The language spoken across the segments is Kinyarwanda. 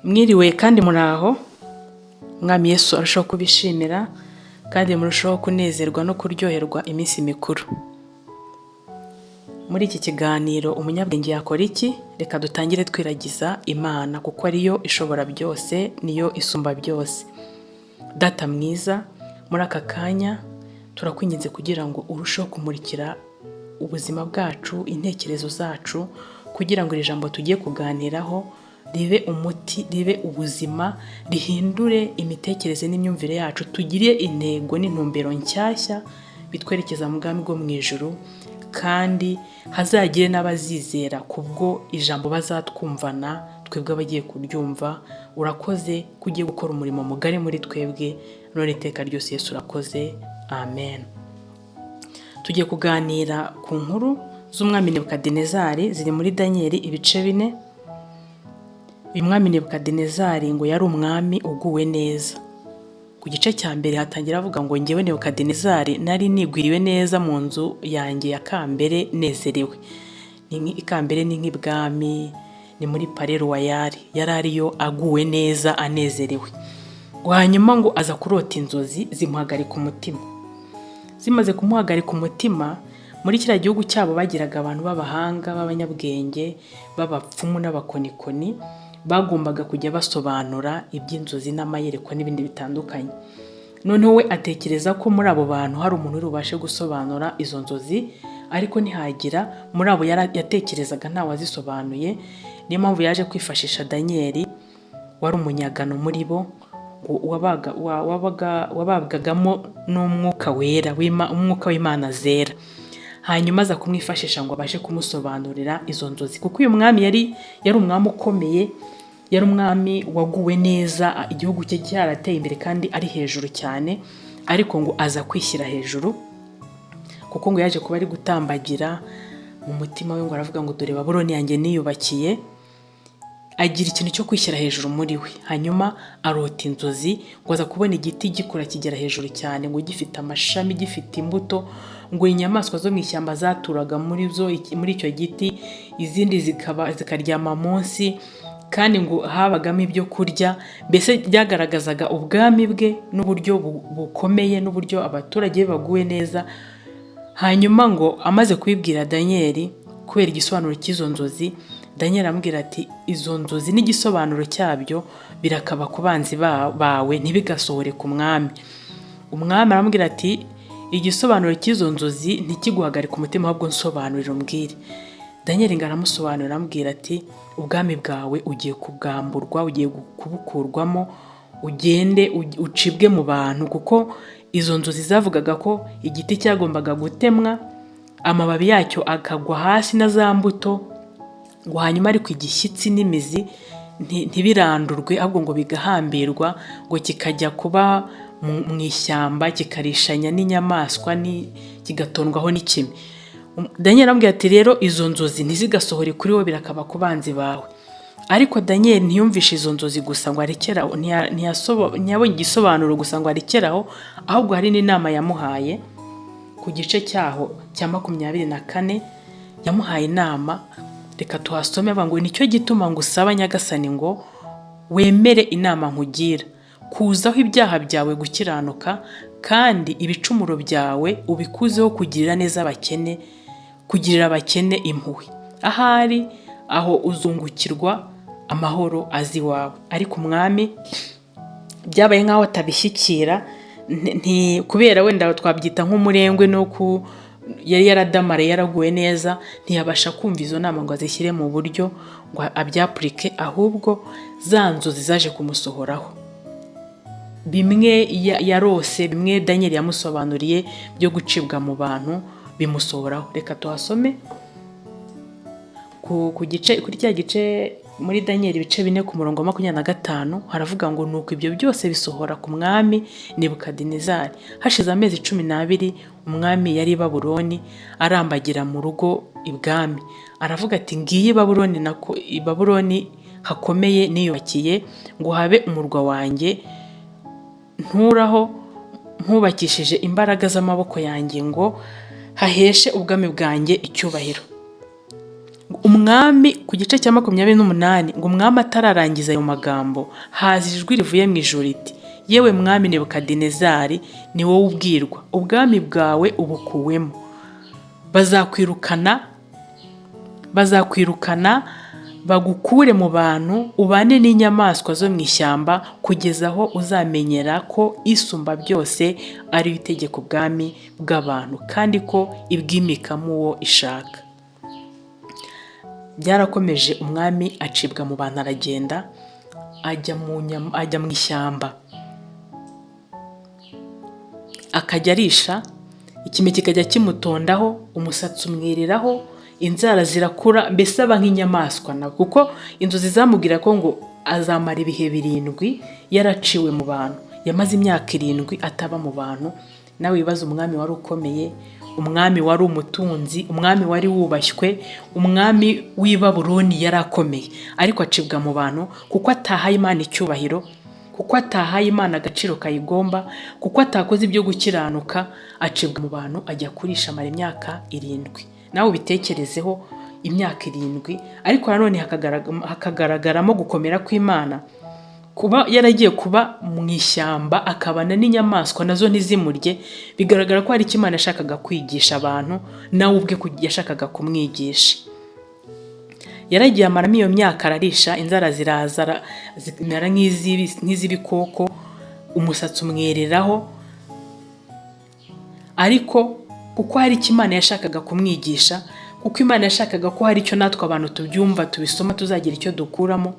Mwiriwe kandi muraho, Umwami Yesu arushaho kubishimira kandi murushaho kunezerwa no kuryoherwa iminsi mikuru. Muri iki kiganiro umunyabwenge yakora iki? Reka dutangire twiragiza Imana kuko ariyo ishobora byose, niyo isumba byose. Data mwiza, muri aka kanya turakwinginze kugira ngo urusheho kumurikira ubuzima bwacu, intekerezo zacu, kugira ngo iri jambo tugiye kuganiraho ribe umuti, ribe ubuzima, rihindure imitekerereze n'imyumvire yacu, tugire intego n'intumbero nshyashya bitwerekeza mu bwami bwo mu ijuru, kandi hazagire n'abazizera kubwo ijambo bazatwumvana twebwe abagiye kuryumva. Urakoze kugiye gukora umurimo mugari muri twebwe, none iteka ryose Yesu urakoze. Amen. Tugiye kuganira ku nkuru z'umwami Nebukadinezari, ziri muri Danieli ibice 4. Uyu mwami Nebukadinezari ngo yari umwami uguwe neza. Ku gice cya mbere hatangira avuga ngo njyewe Nebukadinezari nari nigwiriwe neza mu nzu yanjye ya kambere nezerewe. Ikambere ni nk'ibwami, ni muri Palais Royal, yari ariyo aguwe neza anezerewe. Hanyuma ngo aza kurota inzozi zimuhagarika umutima. Zimaze kumuhagarika umutima, muri kiriya gihugu cyabo bagiraga abantu b'abahanga, b'abanyabwenge, b'abapfumu n'abakonikoni, bagombaga kujya basobanura iby'inzozi n'amayerekwa n'ibindi bitandukanye. Noneho we atekereza ko muri abo bantu hari umuntu uri bubashe gusobanura izo nzozi, ariko ntihagira muri abo yatekerezaga nta wazisobanuye. Niyo mpamvu yaje kwifashisha Danieli, wari umunyagano muri bo, wababwagamo n'umwuka wera, umwuka w'Imana zera. Hanyuma aza kumwifashisha ngo abashe kumusobanurira izo nzozi, kuko uyu mwami yari umwami ukomeye, yari umwami waguwe neza, igihugu cye cyarateye imbere kandi ari hejuru cyane, ariko ngo aza kwishyira hejuru kuko ngo yaje kuba ari gutambagira mu mutima we, ngo aravuga ngo dore Babuloni yanjye niyubakiye. Agira ikintu cyo kwishyira hejuru muri we. Hanyuma arota inzozi, ngo aza kubona igiti gikura kigera hejuru cyane, ngo gifite amashami, gifite imbuto, ngo inyamaswa zo mu ishyamba zaturaga muri icyo giti, izindi zikaryama munsi, kandi ngo habagamo ibyo kurya. Mbese byagaragazaga ubwami bwe n'uburyo bukomeye, n'uburyo abaturage be baguwe neza. Hanyuma ngo amaze kubibwira Danieli kubera igisobanuro cy'izo nzozi, Danieli amubwira ati izo nzozi n'igisobanuro cyabyo birakaba ku banzi bawe, ntibigasohore ku mwami. Umwami aramubwira ati igisobanuro cy'izo nzozi ntikiguhagarike umutima, ahubwo nsobanurira umbwire. Danieli ngo aramusobanurira, amubwira ati ubwami bwawe ugiye kubwamburwa, ugiye kubukurwamo, ugende ucibwe mu bantu, kuko izo nzozi zavugaga ko igiti cyagombaga gutemwa, amababi yacyo akagwa hasi na za mbuto, ngo hanyuma ariko igishyitsi n'imizi ntibirandurwe, ahubwo ngo bigahambirwa, ngo kikajya kuba mu ishyamba, kikarishanya n'inyamaswa, kigatondwaho n'ikime. Danieli aramubwira ati rero izo nzozi ntizigasohore kuri wowe, birakaba ku banzi bawe. Ariko Danieli ntiyumvishe izo nzozi gusa ngo arekeraho, ntiyabonye igisobanuro gusa ngo arekeraho, ahubwo hari n'inama yamuhaye. Ku gice cyaho cya 24 yamuhaye inama. Reka tuhasome avuga ngo nicyo gituma ngo usaba Nyagasani ngo wemere inama nkugira, kuzaho ibyaha byawe gukiranuka, kandi ibicumuro byawe ubikuzeho kugirira neza abakene, kugirira abakene impuhwe. Ahari aho uzungukirwa amahoro azi wawe. Ariko umwami byabaye nk'aho atabishyikira, kubera wenda twabyita nk'umurengwe, no yari yaradamaraye, yaraguwe neza, ntiyabasha kumva izo nama ngo azishyire mu buryo ngo abyapurike, ahubwo za nzozi zaje kumusohoraho. Bimwe yarose, bimwe Danieli yamusobanuriye byo gucibwa mu bantu bimusohoraho. Reka tuhasome kuri cya gice muri Danieli ibice 4 ku murongo wa 25, haravuga ngo nuko ibyo byose bisohora ku mwami Nebukadinezari. Hashize amezi 12 umwami yari i Babuloni arambagira mu rugo ibwami. Aravuga ati ngiye i Babuloni hakomeye niyubakiye, ngo habe umurwa wanjye nturaho, mpubakishije imbaraga z'amaboko yanjye, ngo haheshe ubwami bwanjye icyubahiro. umwami ku gice cya 28 ngo umwami atararangiza ayo magambo haza ijwi rivuye mu ijuru riti yewe mwami Nebukadinezari ni wowe ubwirwa ubwami bwawe ubukuwemo bazakwirukana bagukure mu bantu ubane n'inyamaswa zo mu ishyamba kugeza aho uzamenyera ko isumba byose ari itegeko ubwami bw'abantu kandi ko ibwimikamo uwo ishaka. Byarakomeje umwami acibwa mu bantu aragenda ajya mu ishyamba akajya arisha, ikime kikajya kimutondaho, umusatsi umwiriraho, inzara zirakura, mbese aba nk'inyamaswa nawe kuko inzozi zamubwira ko ngo azamara ibihe 7 yaraciwe mu bantu, yamaze imyaka 7 ataba mu bantu. Nawe wibaza umwami wari ukomeye, umwami wari umutunzi, umwami wari wubashywe, umwami w'i Babuloni yari akomeye, ariko acibwa mu bantu kuko atahaye Imana icyubahiro, kuko atahaye Imana agaciro kayigomba, kuko atakoze ibyo gukiranuka, acibwa mu bantu ajya kurisha amara imyaka 7. Nawe ubitekerezeho, imyaka 7, ariko nanone hakagaragaramo gukomera kw'Imana, kuba yaragiye kuba mu ishyamba akabana n'inyamaswa nazo ntizimurye, bigaragara ko hari icyo Imana yashakaga kwigisha abantu, nawe ubwe yashakaga kumwigisha. Yaragiye amaramo iyo myaka ararisha, inzara ziraza zimera nk'iz'ibikoko, umusatsi umwereraho, ariko kuko hari icyo Imana yashakaga kumwigisha, kuko Imana yashakaga ko hari icyo natwe abantu tubyumva tubisoma tuzagira icyo dukuramo,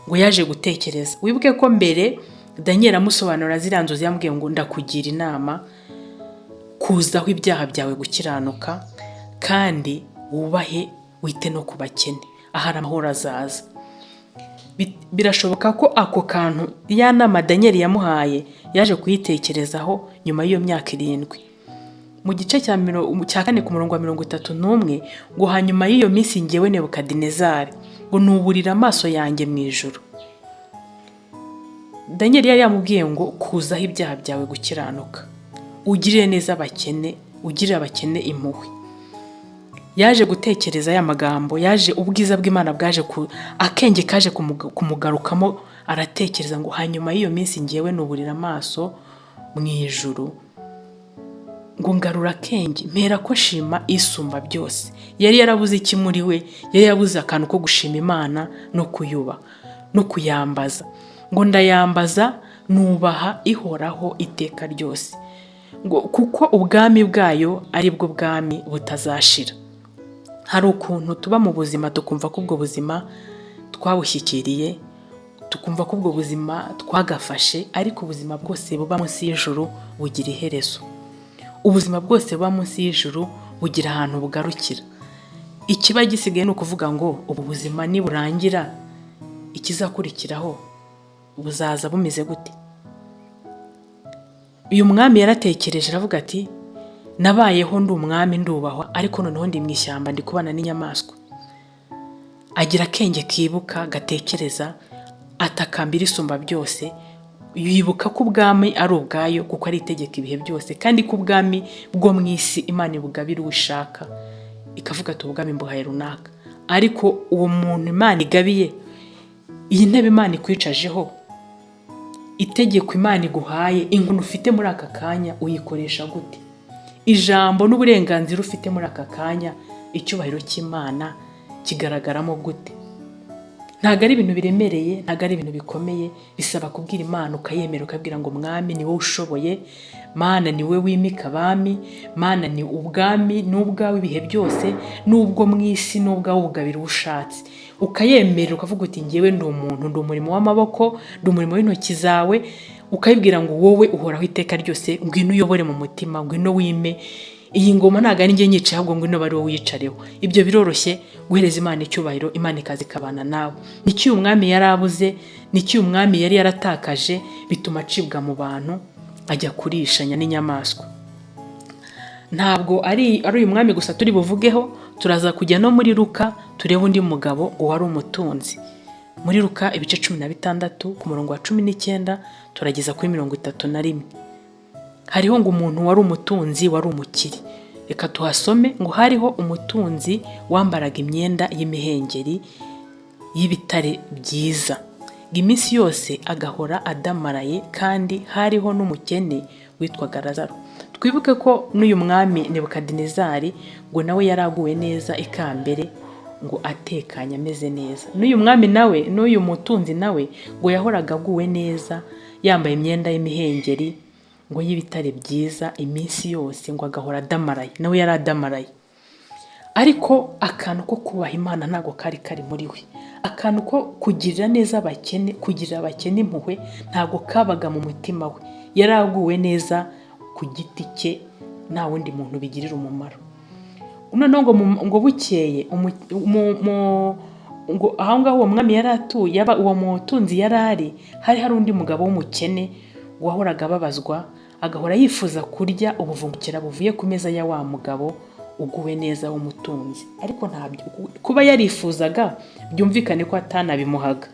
ngo yaje gutekereza. Wibuke ko mbere Daniel amusobanura ziriya nzozi yambwiye ngo ndakugira inama kuzaho ibyaha byawe gukiranuka kandi wubahe wite no ku bakene, ahari amahoro azaza. Birashoboka ko ako kantu ya nama Daniel yamuhaye yaje kuyitekerezaho nyuma y'iyo myaka 7. Mu gice cya 4 ku murongo wa 31 ngo hanyuma y'iyo minsi ngewe Nebukadinezari ngo nuburira amaso yanjye mu ijuru. Daniel yari yamubwiye ngo kuzaho ibyaha byawe gukiranuka, ugirire neza abakene, ugirire abakene impuhwe. Yaje gutekereza ya magambo, yaje ubwiza bw'Imana bwaje akenge kaje kumugarukamo, aratekereza ngo hanyuma y'iyo minsi ngewe nuburira amaso mu ijuru ngo ngarura akenge mpera ko shima isumba byose. Yari yarabuze iki muri we? Yari yabuze akantu ko gushima Imana no kuyuba no kuyambaza, ngo ndayambaza nubaha ihoraho iteka ryose, ngo kuko ubwami bwayo ari bwo bwami butazashira. Hari ukuntu tuba mu buzima tukumva ko ubwo buzima twabushyikiriye, tukumva ko ubwo buzima twagafashe, ariko ubuzima bwose buba munsi y'ijuru bugira iherezo. Ubuzima bwose buba munsi y'ijuru bugira ahantu bugarukira. Ikiba gisigaye ni ukuvuga ngo ubu buzima niburangira ikizakurikiraho buzaza bumeze gute? Uyu mwami yaratekereje aravuga ati nabayeho ndi umwami ndubahwa, ariko noneho ndi mu ishyamba ndi kubana n'inyamaswa. Agira akenge kibuka, gatekereza, atakambira isumba byose, yibuka ko ubwami ari ubwayo kuko ari itegeka ibihe byose, kandi ko ubwami bwo mu isi Imana ibugabira uwishaka, ikavuga ati ubwami mbuhaye runaka. Ariko uwo muntu Imana igabiye, iyi ntebe Imana ikwicajeho, itegeko Imana iguhaye, inkunu ufite muri aka kanya uyikoresha gute? Ijambo n'uburenganzira ufite muri aka kanya, icyubahiro cy'Imana kigaragaramo gute? Ntago ari ibintu biremereye, ntago ari ibintu bikomeye, bisaba kubwira Imana ukayemera, ukabwira ngo mwami ni wowe ushoboye, Mana ni wowe wimika abami, Mana ni ubwami n'ubwawe ibihe byose, n'ubwo mu isi n'ubwawe ubugabira ushatse. Ukayemera ukavuga uti ngewe ndi umuntu, ndi umurimo w'amaboko, ndi umurimo w'intoki zawe, ukayibwira ngo wowe uhoraho iteka ryose, ngwino uyobore mu mutima, ngwino wime iyi ngoma, ntago ari njye nyicaye ahubwo ngwino bari wowe wicareho. Ibyo biroroshye guhereza Imana icyubahiro, Imana ikazi kabana nawe. Nicyo uyu mwami yarabuze, nicyo uyu mwami yari yaratakaje, bituma acibwa mu bantu ajya kurishanya n'inyamaswa. Ntabwo ari uyu mwami gusa turi buvugeho, turaza kujya no muri Luka turebe undi mugabo wari umutunzi. Muri Luka ibice 16 ku murongo wa 19 turageza kuri 31. Hariho ngo umuntu wari umutunzi, wari umukire. reka tuhasome ngo hariho umutunzi wambaraga imyenda y'imihengeri y'ibitare byiza, iminsi yose agahora adamaraye, kandi hariho n'umukene witwaga Lazaro. Twibuke ko n'uyu mwami Nebukadinezari ngo nawe yaraguwe neza ikambere, ngo atekanye ameze neza. N'uyu mwami nawe, n'uyu mutunzi nawe ngo yahoraga aguwe neza, yambaye imyenda y'imihengeri ngo y'ibitare byiza iminsi yose, ngo agahora adamaraye, nawe yari adamaraye. Ariko akantu ko kubaha Imana ntago kari kari muri we. Akantu ko kugirira neza abakene, kugirira abakene impuhwe, ntago kabaga mu mutima we. Yaraguwe neza ku giti cye, nta wundi muntu bigirira umumaro. Noneho ngo bukeye ngo aho ngaho uwo mwami yari atuye, uwo mutunzi yari hari undi mugabo w'umukene wahoraga ababazwa, agahora yifuza kurya ubuvungukira buvuye ku meza ya wa mugabo uguwe neza w'umutunzi. Ariko ntabyo, kuba yarifuzaga byumvikane ko atanabimuhaga.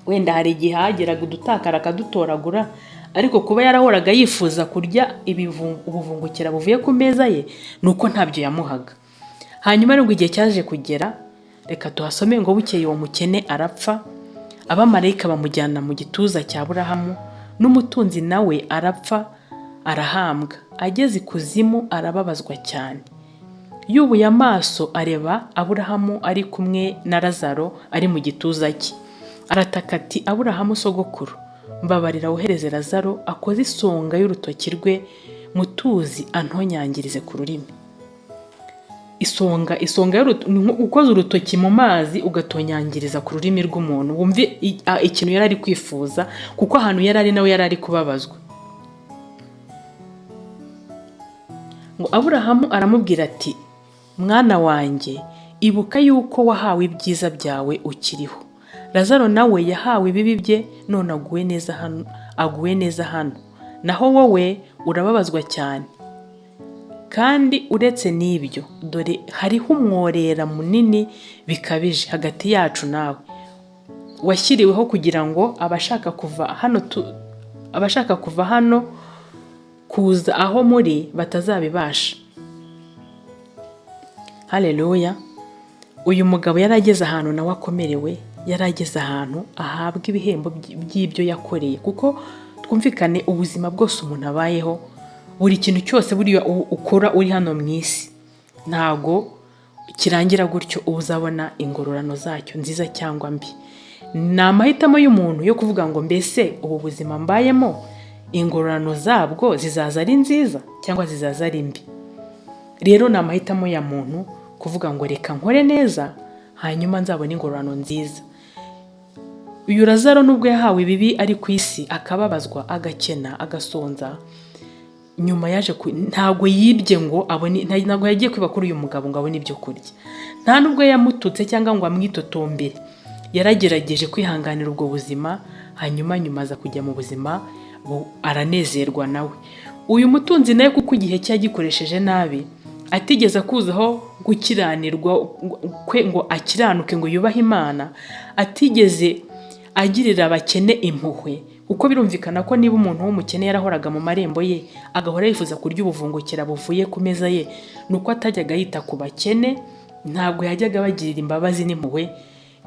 Wenda hari igihe hageraga udutakara akadutoragura, ariko kuba yarahoraga yifuza kurya ubuvungukira buvuye ku meza ye, nuko ntabyo yamuhaga. Hanyuma rero igihe cyaje kugera, reka tuhasome ngo bukeye uwo mukene arapfa, abamarayika bamujyana mu gituza cya Aburahamu, n'umutunzi nawe arapfa arahambwa. Ageze ikuzimu arababazwa cyane. Yubuye amaso areba Aburahamu ari kumwe na Lazaro ari mu gituza cye. Arataka ati, Aburahamu sogokuru, mbabarira wohereze Lazaro akoze isonga y'urutoki rwe mutuzi antonyangirize ku rurimi. Isonga ukoze urutoki mu mazi ugatonyangiriza ku rurimi rw'umuntu. Wumve ikintu yari ari kwifuza, kuko ahantu yari ari nawe yari ari kubabazwa. Ngo Aburahamu aramubwira ati, mwana wanjye, ibuka yuko wahawe ibyiza byawe ukiriho. Lazaro nawe yahawe ibibi bye, none aguwe neza hano, naho wowe urababazwa cyane. Kandi uretse n'ibyo, dore hariho umworera munini bikabije hagati yacu nawe, washyiriweho kugira ngo abashaka kuva hano kuza aho muri batazabibasha. Haleluya. Uyu mugabo yarageze ahantu nawe akomerewe, yarageze ahantu ahabwa ibihembo by'ibyo yakoreye, kuko twumvikane ubuzima bwose umuntu abayeho, buri kintu cyose buriya ukora uri hano mu isi, ntago kirangira gutyo uba uzabona ingororano zacyo nziza cyangwa mbi. Ni amahitamo y'umuntu yo kuvuga ngo mbese ubu buzima mbayemo ingororano zabwo zizaza ari nziza cyangwa zizaza ari mbi. Rero ni amahitamo ya muntu kuvuga ngo reka nkore neza, hanyuma nzabona ingororano nziza. Uyu Lazaro nubwo yahawe ibibi ari ku isi, akababazwa, agakena, agasonza, nyuma yaje ntago yibye ngo abone, ntago yagiye kwiba kuri uyu mugabo ngo abone ibyo kurya. Nta nubwo yamututse cyangwa ngo amwitotombere. Yaragerageje kwihanganira ubwo buzima, hanyuma aza kujya mu buzima aranezerwa nawe. Uyu mutunzi nawe kuko igihe cyagikoresheje nabi, atigeze akuzaho gukiranirwa kwe ngo akiranuke ngo yubahe Imana, atigeze agirira abakene impuhwe. Uko birumvikana ko niba umuntu w'umukene yarahoraga mu marembo ye, agahora yifuza kurya ubuvungukira buvuye ku meza ye, nuko atajyaga yita ku bakene, ntabwo yajyaga bagirira imbabazi n'impuhwe.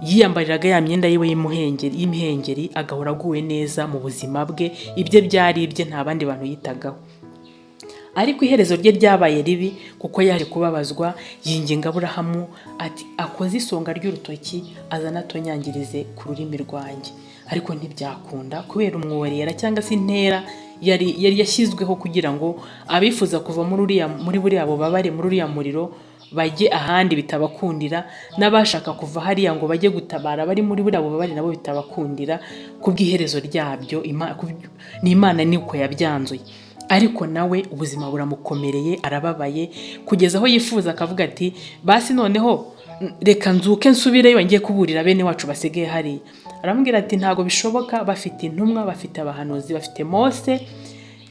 Yiyambariraga ya myenda yiwe y'imihengeri, agahora aguwe neza mu buzima bwe, ibye byari ibye, nta bandi bantu yitagaho. Ariko iherezo rye ryabaye ribi, kuko yaje kubabazwa, yinginga Aburahamu ati, akoze isonga ry'urutoki azana atonyangirize ku rurimi rwanjye. Ariko ntibyakunda, kubera umworera cyangwa se intera yari yashyizweho kugira ngo abifuza kuva muri buriya bubabare, muri uriya muriro, bajye ahandi bitabakundira, n'abashaka kuva hariya ngo bajye gutabara bari muri buriya bubabare nabo bitabakundira. Kubw'iherezo ryabyo ni Imana niko yabyanzuye. Ariko nawe ubuzima buramukomereye, arababaye, kugeza aho yifuza akavuga ati, basi noneho reka nzuke nsubireyo ngiye kuburira bene wacu basigaye hariya. Aramubwira ati, ntago bishoboka, bafite intumwa, bafite abahanuzi, bafite Mose,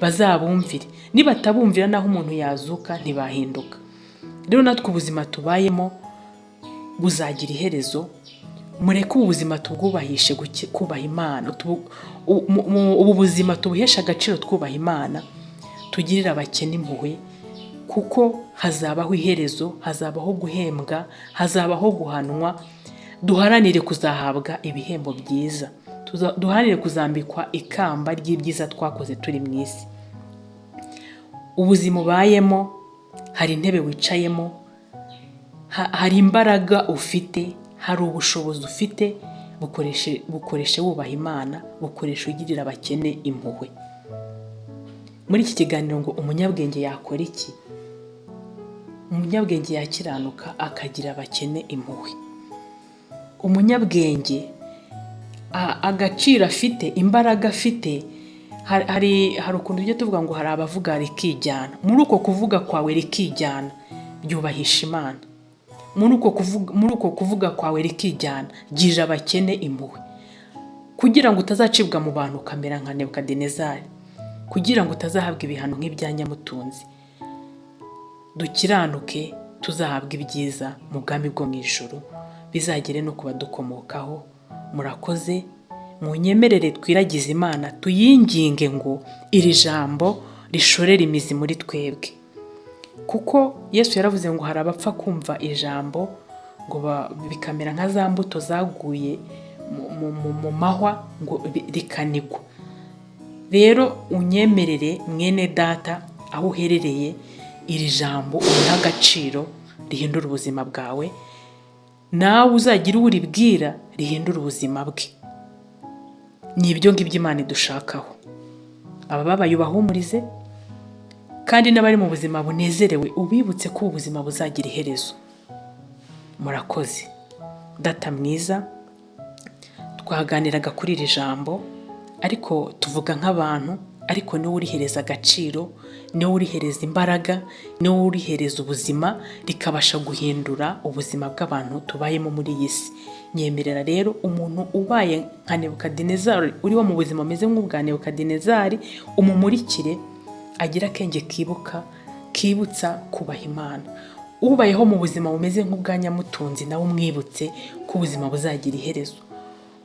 bazabumvire. Nibatabumvira naho umuntu yazuka ntibahinduka. Rero natwe ubuzima tubayemo buzagira iherezo. Mureke ubuzima tubwubahishe kubaha Imana, ubu buzima tubuhesha agaciro twubaha Imana, tugirira abakene impuhwe, kuko hazabaho iherezo, hazabaho guhembwa, hazabaho guhanwa. Duharanire kuzahabwa ibihembo byiza, duharanire kuzambikwa ikamba ry'ibyiza twakoze turi mu isi. Ubuzima ubayemo, hari intebe wicayemo, hari imbaraga ufite, hari ubushobozi ufite, bukoreshe wubaha Imana, bukoreshe ugirira abakene impuhwe. Muri iki kiganiro ngo umunyabwenge yakora iki? Umunyabwenge yakiranuka akagira abakene impuhwe. Umunyabwenge agaciro afite, imbaraga afite, hari ukuntu tujya tuvuga ngo hari abavuga rikijyana. Muri uko kuvuga kwawe rikijyana, byubahisha Imana. Muri uko kuvuga kwawe rikijyana, girira abakene impuhwe, kugira ngo utazacibwa mu bantu ukamera nka Nebukadinezari, kugira ngo utazahabwa ibihano nk'ibya Nyamutunzi. Dukiranuke, tuzahabwa ibyiza mu bwami bwo mu ijuru, bizagere no kubadukomokaho. Murakoze, munyemerere twiragize Imana, tuyinginge ngo iri jambo rishorere imizi muri twebwe. Kuko Yesu yaravuze ngo hari abapfa kumva ijambo ngo bikamera nka za mbuto zaguye mu mahwa ngo rikanigwa. Rero unyemerere mwene data, aho uherereye, iri jambo uriha agaciro, rihindura ubuzima bwawe, nawe uzagira uribwira rihindura ubuzima bwe. Ni ibyo ngibyo Imana idushakaho. Abababaye ubahumurize, kandi n'abari mu buzima bunezerewe ubibutse ko ubuzima buzagira iherezo. Murakoze. Data mwiza, twaganiraga kuri iri jambo, ariko tuvuga nk'abantu, ariko niwe urihereza agaciro, niwe urihereza imbaraga, niwe urihereza ubuzima, rikabasha guhindura ubuzima bw'abantu tubayemo muri iyi si. Nyemerera rero umuntu ubaye nka Nebukadinezari, uriho mu buzima ameze nk'ubwa Nebukadinezari, umumurikire, agira akenge kibutsa kubaha Imana. Ubayeho mu buzima bumeze nk'ubwa Nyamutunzi, nawe umwibutse ko ubuzima buzagira iherezo.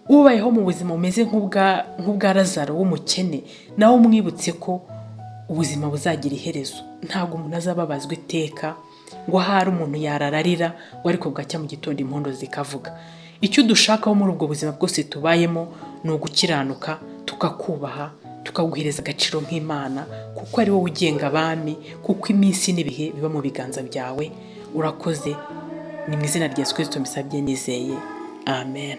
Ubayeho mu buzima bumeze nk'ubwa Lazaro w'umukene, nawe umwibutse ko ubuzima buzagira iherezo. Ntabwo umuntu azababazwa iteka ngo ahari umuntu yarararira ngo ariko bwacya mu gitondo impundu zikavuga. Icyo dushakaho muri ubwo buzima bwose tubayemo ni ugukiranuka, tukakubaha, tukaguhereza agaciro nk'Imana, kuko ari wowe ugenga abami, kuko iminsi n'ibihe biba mu biganza byawe. Urakoze. Ni mu izina rya Yesu Kristo mbisabye nizeye. Amen.